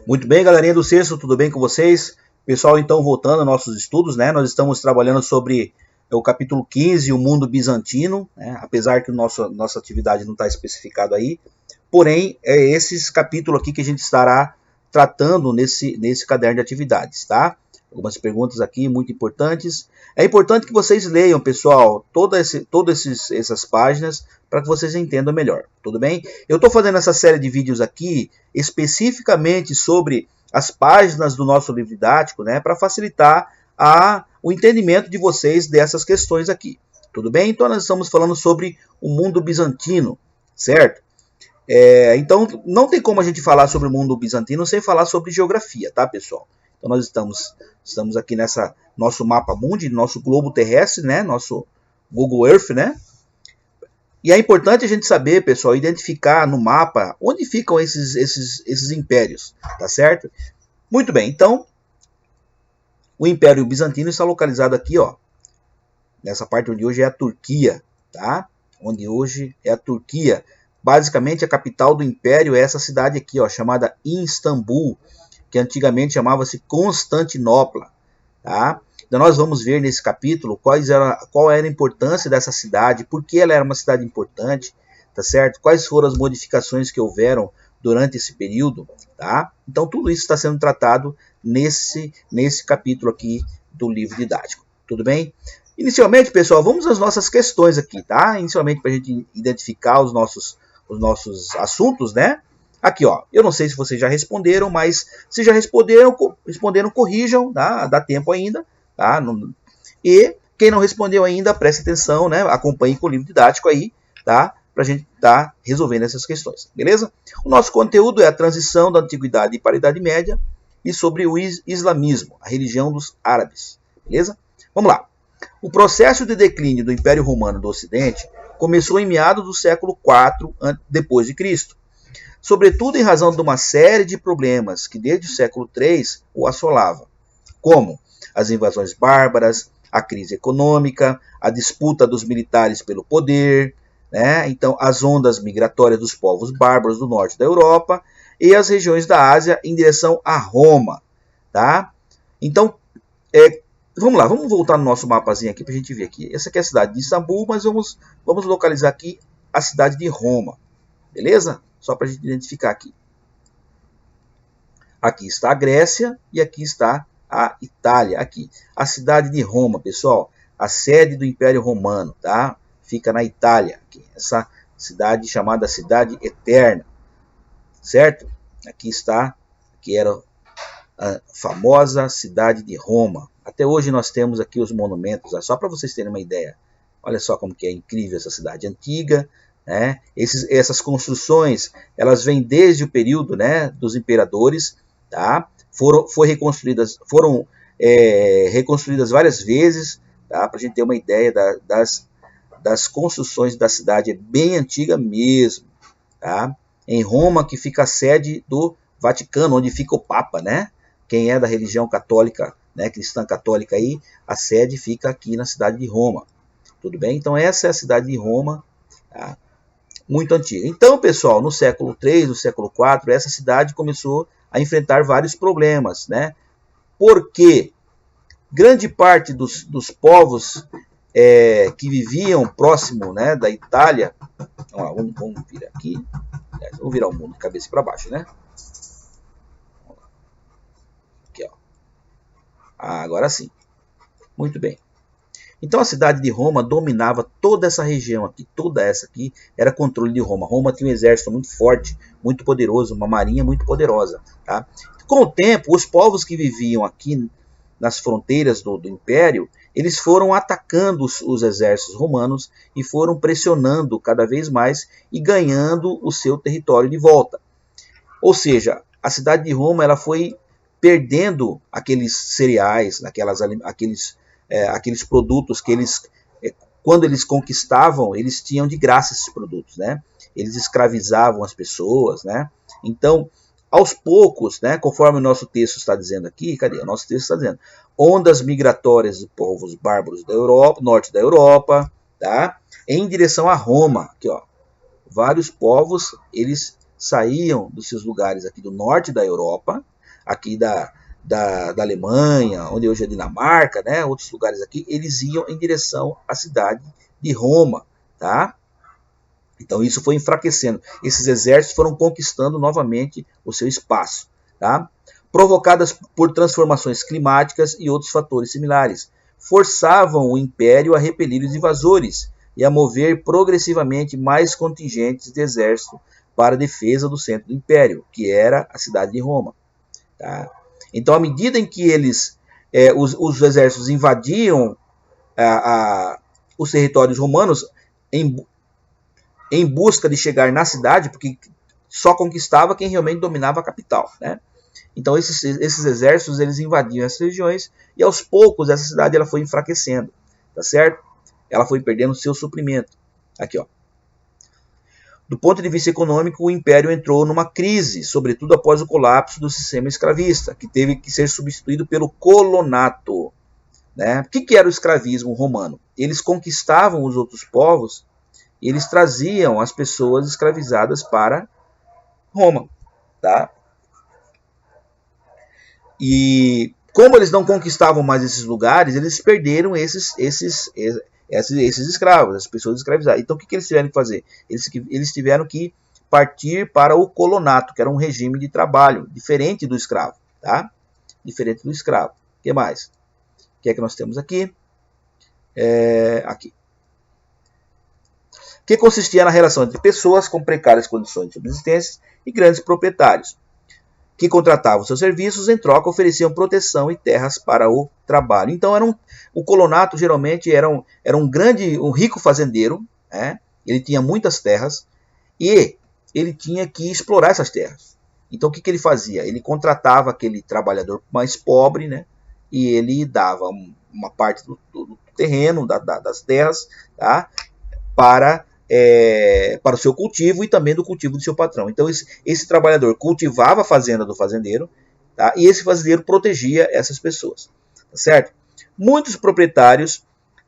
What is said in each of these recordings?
Muito bem, galerinha do Sexto, tudo bem com vocês? Pessoal, então, voltando aos nossos estudos, né? Nós estamos trabalhando sobre o capítulo 15, o mundo bizantino, né? Apesar que nossa atividade não está especificada aí. Porém, é esses capítulos aqui que a gente estará tratando nesse caderno de atividades, tá? Algumas perguntas aqui muito importantes. É importante que vocês leiam, pessoal, todas essas páginas para que vocês entendam melhor, tudo bem? Eu estou fazendo essa série de vídeos aqui especificamente sobre as páginas do nosso livro didático, né, para facilitar o entendimento de vocês dessas questões aqui, tudo bem? Então nós estamos falando sobre o mundo bizantino, certo? Então não tem como a gente falar sobre o mundo bizantino sem falar sobre geografia, tá, pessoal? Então nós estamos aqui nessa nosso mapa mundi, nosso globo terrestre, né, nosso Google Earth, né? E é importante a gente saber, pessoal, identificar no mapa onde ficam esses impérios, tá certo? Muito bem, então, o Império Bizantino está localizado aqui, ó, nessa parte onde hoje é a Turquia, tá? Onde hoje é a Turquia. Basicamente, a capital do Império é essa cidade aqui, ó, chamada Istambul, que antigamente chamava-se Constantinopla, tá? Então nós vamos ver nesse capítulo qual era a importância dessa cidade, por que ela era uma cidade importante, tá certo? Quais foram as modificações que houveram durante esse período, tá? Então tudo isso está sendo tratado nesse capítulo aqui do livro didático, tudo bem? Inicialmente, pessoal, vamos às nossas questões aqui, tá? Inicialmente para a gente identificar os nossos assuntos, né? Aqui, ó, eu não sei se vocês já responderam, mas se já responderam, corrijam, tá? Dá tempo ainda. Tá? E quem não respondeu ainda, preste atenção, né? Acompanhe com o livro didático aí, tá? Para a gente estar resolvendo essas questões, beleza? O nosso conteúdo é a transição da Antiguidade para a Idade Média e sobre o islamismo, a religião dos árabes, beleza? Vamos lá. O processo de declínio do Império Romano do Ocidente começou em meados do século IV depois de Cristo, sobretudo em razão de uma série de problemas que desde o século III o assolava, como as invasões bárbaras, a crise econômica, a disputa dos militares pelo poder, né? Então as ondas migratórias dos povos bárbaros do norte da Europa e as regiões da Ásia em direção a Roma, tá? Então, vamos lá, vamos voltar no nosso mapazinho aqui para a gente ver aqui. Essa aqui é a cidade de Istambul, mas vamos localizar aqui a cidade de Roma, beleza? Só para a gente identificar aqui. Aqui está a Grécia e aqui está a Itália, aqui. A cidade de Roma, pessoal, a sede do Império Romano, tá? Fica na Itália, aqui. Essa cidade chamada Cidade Eterna, certo? Aqui está, que era a famosa cidade de Roma. Até hoje nós temos aqui os monumentos, só para vocês terem uma ideia. Olha só como que é incrível essa cidade antiga, né? Essas construções, elas vêm desde o período, né, dos imperadores, tá? Foram reconstruídas várias vezes, tá? Para a gente ter uma ideia das construções da cidade, é bem antiga mesmo, tá? Em Roma, que fica a sede do Vaticano, onde fica o Papa, né? Quem é da religião católica, né, cristã católica aí, a sede fica aqui na cidade de Roma, tudo bem? Então essa é a cidade de Roma, tá? Muito antiga. Então, pessoal, no século III, no século IV, essa cidade começou a enfrentar vários problemas, né? Porque grande parte dos povos que viviam próximo, né, da Itália, vamos virar aqui, vamos virar o mundo de cabeça para baixo, né? Aqui, ó. Agora sim. Muito bem. Então a cidade de Roma dominava toda essa região aqui, toda essa aqui era controle de Roma. Roma tinha um exército muito forte, muito poderoso, uma marinha muito poderosa, tá? Com o tempo, os povos que viviam aqui nas fronteiras do Império, eles foram atacando os exércitos romanos e foram pressionando cada vez mais e ganhando o seu território de volta. Ou seja, a cidade de Roma ela foi perdendo aqueles cereais, aqueles produtos que quando eles conquistavam, eles tinham de graça esses produtos, né? Eles escravizavam as pessoas, né? Então, aos poucos, né, conforme o nosso texto está dizendo aqui, cadê? O nosso texto está dizendo, ondas migratórias de povos bárbaros da Europa, norte da Europa, tá? Em direção a Roma, aqui, ó. Vários povos, eles saíam dos seus lugares aqui do norte da Europa, aqui da Alemanha, onde hoje é Dinamarca, né, outros lugares aqui, eles iam em direção à cidade de Roma, tá? Então isso foi enfraquecendo. Esses exércitos foram conquistando novamente o seu espaço, tá? Provocadas por transformações climáticas e outros fatores similares, forçavam o império a repelir os invasores e a mover progressivamente mais contingentes de exército para a defesa do centro do império, que era a cidade de Roma. Tá? Então, à medida em que os exércitos invadiam os territórios romanos em busca de chegar na cidade, porque só conquistava quem realmente dominava a capital, né? Então esses exércitos eles invadiam essas regiões e aos poucos essa cidade ela foi enfraquecendo, tá certo? Ela foi perdendo seu suprimento. Aqui, ó. Do ponto de vista econômico, o império entrou numa crise, sobretudo após o colapso do sistema escravista, que teve que ser substituído pelo colonato. Né? O que era o escravismo romano? Eles conquistavam os outros povos e eles traziam as pessoas escravizadas para Roma. Tá? E como eles não conquistavam mais esses lugares, eles perderam esses escravos, as pessoas escravizadas. Então o que eles tiveram que fazer? Eles tiveram que partir para o colonato, que era um regime de trabalho diferente do escravo. Tá? Diferente do escravo. O que mais? O que é que nós temos aqui? Aqui. Que consistia na relação entre pessoas com precárias condições de subsistência e grandes proprietários, que contratavam seus serviços, em troca ofereciam proteção e terras para o trabalho. Então o colonato geralmente era um rico fazendeiro, né? Ele tinha muitas terras e ele tinha que explorar essas terras. Então o que ele fazia? Ele contratava aquele trabalhador mais pobre, né? E ele dava uma parte do terreno, das terras, tá? Para o seu cultivo e também do cultivo do seu patrão. Então esse trabalhador cultivava a fazenda do fazendeiro, tá? E esse fazendeiro protegia essas pessoas, tá certo? Muitos proprietários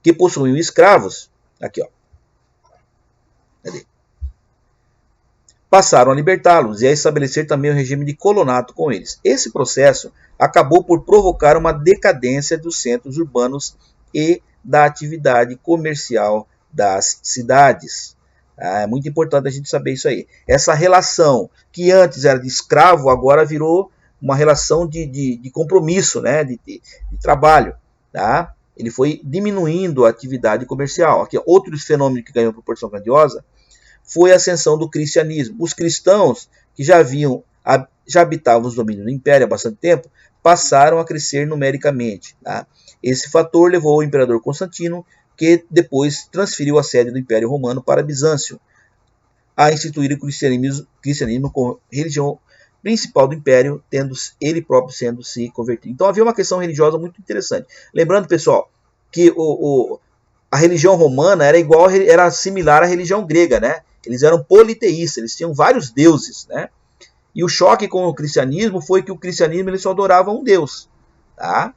que possuíam escravos, aqui ó, cadê? Passaram a libertá-los e a estabelecer também o regime de colonato com eles. Esse processo acabou por provocar uma decadência dos centros urbanos e da atividade comercial das cidades. É muito importante a gente saber isso aí. Essa relação que antes era de escravo, agora virou uma relação de compromisso, né? de trabalho. Tá? Ele foi diminuindo a atividade comercial. Aqui, outro fenômeno que ganhou proporção grandiosa foi a ascensão do cristianismo. Os cristãos que já habitavam os domínios do império há bastante tempo, passaram a crescer numericamente. Tá? Esse fator levou o imperador Constantino, que depois transferiu a sede do Império Romano para Bizâncio, a instituir o cristianismo como religião principal do Império, tendo ele próprio sendo se convertido. Então havia uma questão religiosa muito interessante. Lembrando, pessoal, que a religião romana era similar à religião grega, né? Eles eram politeístas, eles tinham vários deuses, né? E o choque com o cristianismo foi que o cristianismo ele só adorava um Deus, tá?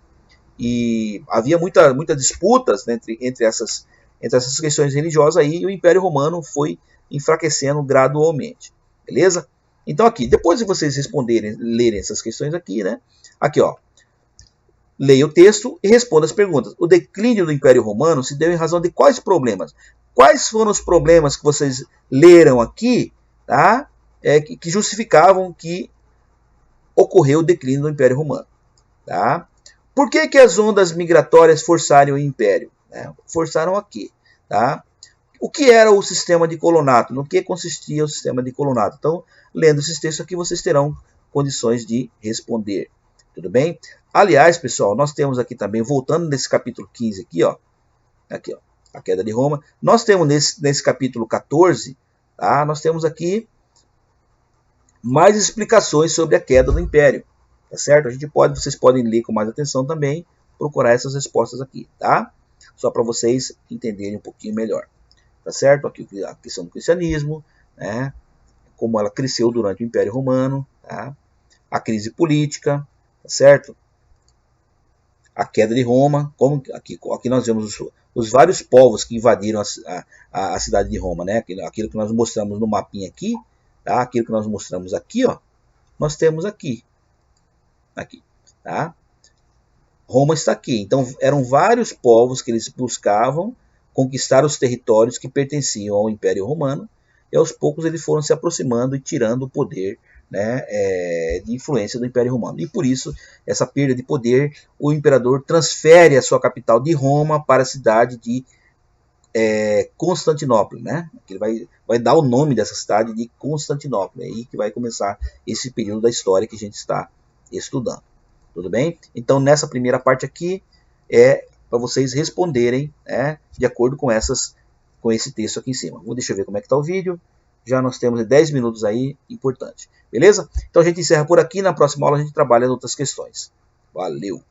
E havia muita disputas, né, entre essas questões religiosas aí, e o Império Romano foi enfraquecendo gradualmente. Beleza? Então aqui, depois de vocês lerem essas questões aqui, né? Aqui, ó. Leia o texto e responda as perguntas. O declínio do Império Romano se deu em razão de quais problemas? Quais foram os problemas que vocês leram aqui, tá? Que justificavam que ocorreu o declínio do Império Romano, tá? Por que as ondas migratórias forçaram o império? Forçaram aqui. Tá? O que era o sistema de colonato? No que consistia o sistema de colonato? Então, lendo esses textos aqui, vocês terão condições de responder. Tudo bem? Aliás, pessoal, nós temos aqui também, voltando nesse capítulo 15 aqui, ó, a queda de Roma, nós temos nesse capítulo 14, tá? Nós temos aqui mais explicações sobre a queda do império. Tá certo? Vocês podem ler com mais atenção também, procurar essas respostas aqui, tá? Só para vocês entenderem um pouquinho melhor. Tá certo? Aqui a questão do cristianismo, né? Como ela cresceu durante o Império Romano, tá? A crise política, tá certo? A queda de Roma, como aqui nós vemos os vários povos que invadiram a cidade de Roma, né? Aquilo que nós mostramos no mapinha aqui, tá? Aquilo que nós mostramos aqui, ó, nós temos aqui, tá? Roma está aqui. Então eram vários povos que eles buscavam conquistar os territórios que pertenciam ao Império Romano, e aos poucos eles foram se aproximando e tirando o poder, né, de influência do Império Romano. E por isso, essa perda de poder, o imperador transfere a sua capital de Roma para a cidade de Constantinopla, né? Ele vai dar o nome dessa cidade de Constantinopla, é aí que vai começar esse período da história que a gente está estudando. Tudo bem? Então, nessa primeira parte aqui, é para vocês responderem, né, de acordo com esse texto aqui em cima. Deixa eu ver como é que está o vídeo. Já nós temos 10 minutos aí, importante. Beleza? Então a gente encerra por aqui. Na próxima aula a gente trabalha em outras questões. Valeu!